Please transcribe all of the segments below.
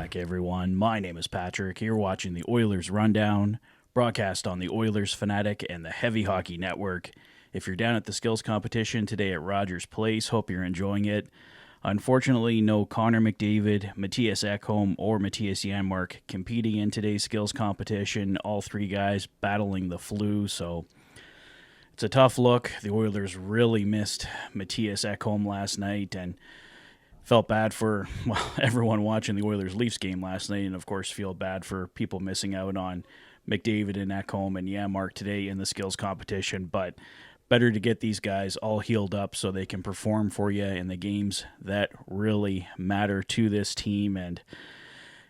back, everyone. My name is Patrick. You're watching the Oilers Rundown, broadcast on the Oilers Fanatic and the Heavy Hockey Network. If you're down at the skills competition today at Rogers Place, hope you're enjoying it. Unfortunately, no Connor McDavid, Matthias Ekholm, or Matthias Janmark competing in today's skills competition. All three guys battling the flu, so it's a tough look. The Oilers really missed Matthias Ekholm last night and felt bad for everyone watching the Oilers-Leafs game last night, and of course feel bad for people missing out on McDavid and Ekholm and Janmark today in the skills competition, but better to get these guys all healed up so they can perform for you in the games that really matter to this team. And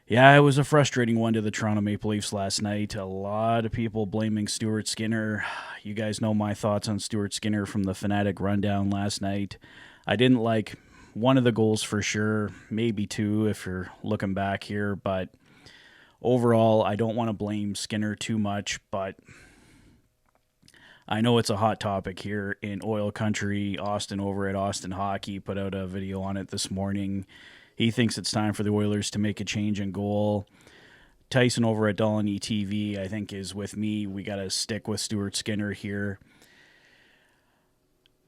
yeah, it was a frustrating one to the Toronto Maple Leafs last night. A lot of people blaming Stuart Skinner. You guys know my thoughts on Stuart Skinner from the Fanatic Rundown last night. I didn't like one of the goals for sure, maybe two if you're looking back here, but overall, I don't want to blame Skinner too much, but I know it's a hot topic here in Oil Country. Austin over at Austin Hockey put out a video on it this morning. He thinks it's time for the Oilers to make a change in goal. Tyson over at Dolany TV, I think, is with me. We got to stick with Stuart Skinner here.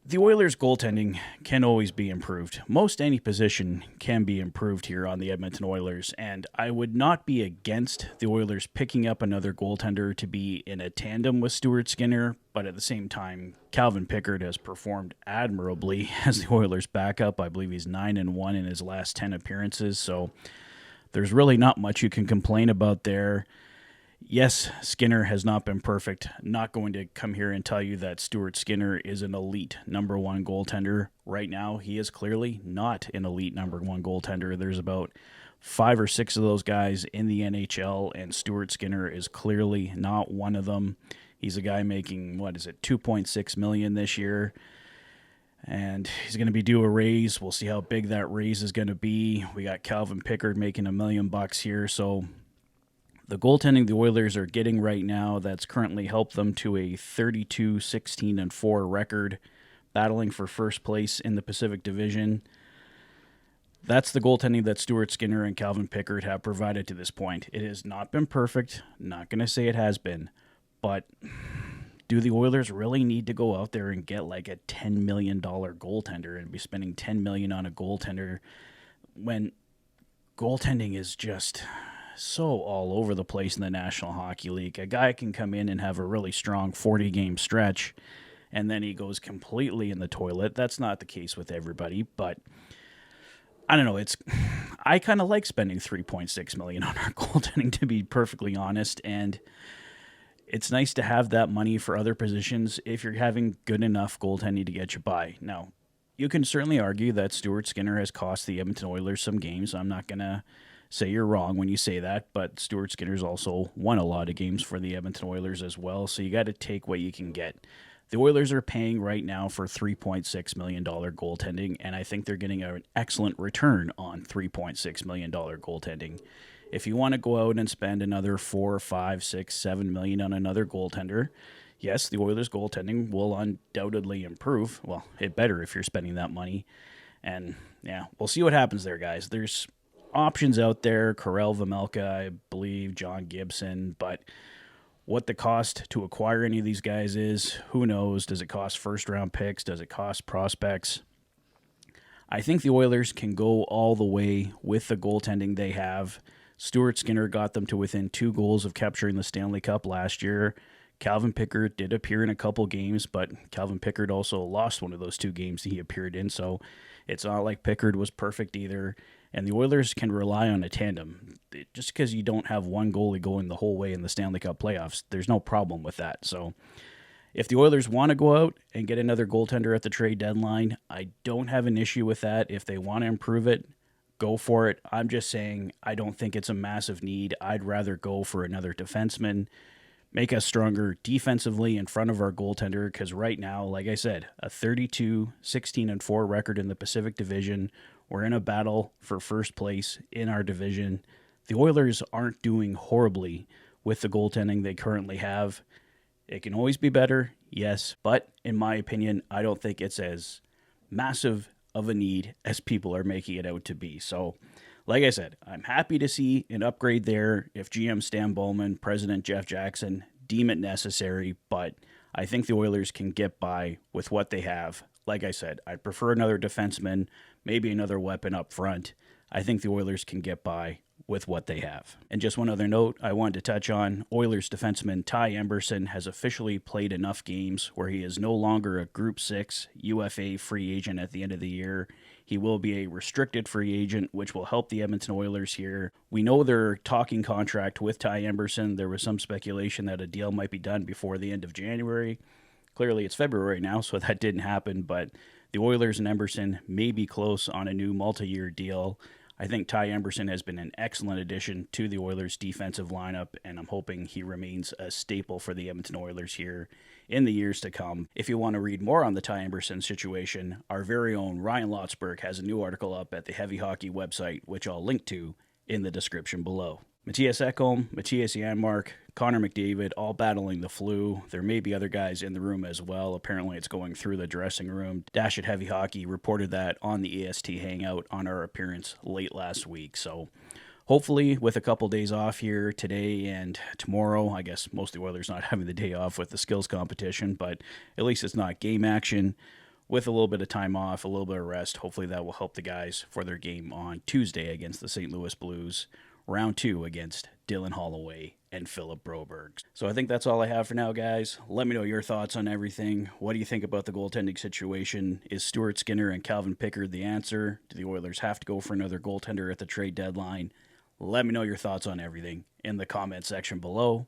The Oilers' goaltending can always be improved. Most any position can be improved here on the Edmonton Oilers, and I would not be against the Oilers picking up another goaltender to be in a tandem with Stuart Skinner, but at the same time, Calvin Pickard has performed admirably as the Oilers' backup. I believe he's 9-1 in his last 10 appearances, so there's really not much you can complain about there. Yes, Skinner has not been perfect. Not going to come here and tell you that Stuart Skinner is an elite number one goaltender. Right now, he is clearly not an elite number one goaltender. There's about 5 or 6 of those guys in the NHL, and Stuart Skinner is clearly not one of them. He's a guy making, $2.6 million this year, and he's going to be due a raise. We'll see how big that raise is going to be. We got Calvin Pickard making $1 million here, so the goaltending the Oilers are getting right now that's currently helped them to a 32-16-4 record, battling for first place in the Pacific Division. That's the goaltending that Stuart Skinner and Calvin Pickard have provided to this point. It has not been perfect. Not going to say it has been. But do the Oilers really need to go out there and get like a $10 million goaltender and be spending $10 million on a goaltender when goaltending is just so all over the place in the National Hockey League? A guy can come in and have a really strong 40-game stretch, and then he goes completely in the toilet. That's not the case with everybody, but I don't know. I kind of like spending $3.6 million on our goaltending, to be perfectly honest, and it's nice to have that money for other positions if you're having good enough goaltending to get you by. Now, you can certainly argue that Stuart Skinner has cost the Edmonton Oilers some games. I'm not going to say you're wrong when you say that, but Stuart Skinner's also won a lot of games for the Edmonton Oilers as well, so you got to take what you can get. The Oilers are paying right now for $3.6 million goaltending, and I think they're getting an excellent return on $3.6 million goaltending. If you want to go out and spend another $4, $5, $6, $7 million on another goaltender, yes, the Oilers' goaltending will undoubtedly improve. Well, it better if you're spending that money. And yeah, we'll see what happens there, guys. There's options out there, Karel Vejmelka, I believe, John Gibson, but what the cost to acquire any of these guys is, who knows? Does it cost first-round picks? Does it cost prospects? I think the Oilers can go all the way with the goaltending they have. Stuart Skinner got them to within 2 goals of capturing the Stanley Cup last year. Calvin Pickard did appear in a couple games, but Calvin Pickard also lost one of those 2 games he appeared in, so it's not like Pickard was perfect either. And the Oilers can rely on a tandem. Just because you don't have one goalie going the whole way in the Stanley Cup playoffs, there's no problem with that. So if the Oilers want to go out and get another goaltender at the trade deadline, I don't have an issue with that. If they want to improve it, go for it. I'm just saying I don't think it's a massive need. I'd rather go for another defenseman, make us stronger defensively in front of our goaltender, because right now, like I said, a 32-16-4 record in the Pacific Division. We're in a battle for first place in our division. The Oilers aren't doing horribly with the goaltending they currently have. It can always be better, yes, but in my opinion, I don't think it's as massive of a need as people are making it out to be. So like I said, I'm happy to see an upgrade there if GM Stan Bowman, President Jeff Jackson deem it necessary, but I think the Oilers can get by with what they have. Like I said, I'd prefer another defenseman, maybe another weapon up front. I think the Oilers can get by with what they have. And just one other note I wanted to touch on, Oilers defenseman Ty Emberson has officially played enough games where he is no longer a Group 6 UFA free agent at the end of the year. He will be a restricted free agent, which will help the Edmonton Oilers here. We know they're talking contract with Ty Emberson. There was some speculation that a deal might be done before the end of January. Clearly, it's February now, so that didn't happen, but the Oilers and Emberson may be close on a new multi-year deal. I think Ty Emberson has been an excellent addition to the Oilers' defensive lineup, and I'm hoping he remains a staple for the Edmonton Oilers here in the years to come. If you want to read more on the Ty Emberson situation, our very own Ryan Lotsberg has a new article up at the Heavy Hockey website, which I'll link to in the description below. Matthias Ekholm, Matthias Janmark, Connor McDavid, all battling the flu. There may be other guys in the room as well. Apparently it's going through the dressing room. Dash at Heavy Hockey reported that on the AST Hangout on our appearance late last week. So hopefully with a couple days off here today and tomorrow, I guess most of the Oilers not having the day off with the skills competition, but at least it's not game action. With a little bit of time off, a little bit of rest, hopefully that will help the guys for their game on Tuesday against the St. Louis Blues. Round 2 against Dylan Holloway and Philip Broberg. So I think that's all I have for now, guys. Let me know your thoughts on everything. What do you think about the goaltending situation? Is Stuart Skinner and Calvin Pickard the answer? Do the Oilers have to go for another goaltender at the trade deadline? Let me know your thoughts on everything in the comment section below.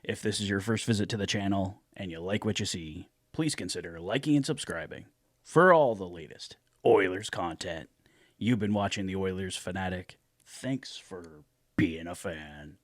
If this is your first visit to the channel and you like what you see, please consider liking and subscribing for all the latest Oilers content. You've been watching the Oilers Fanatic. Thanks for being a fan.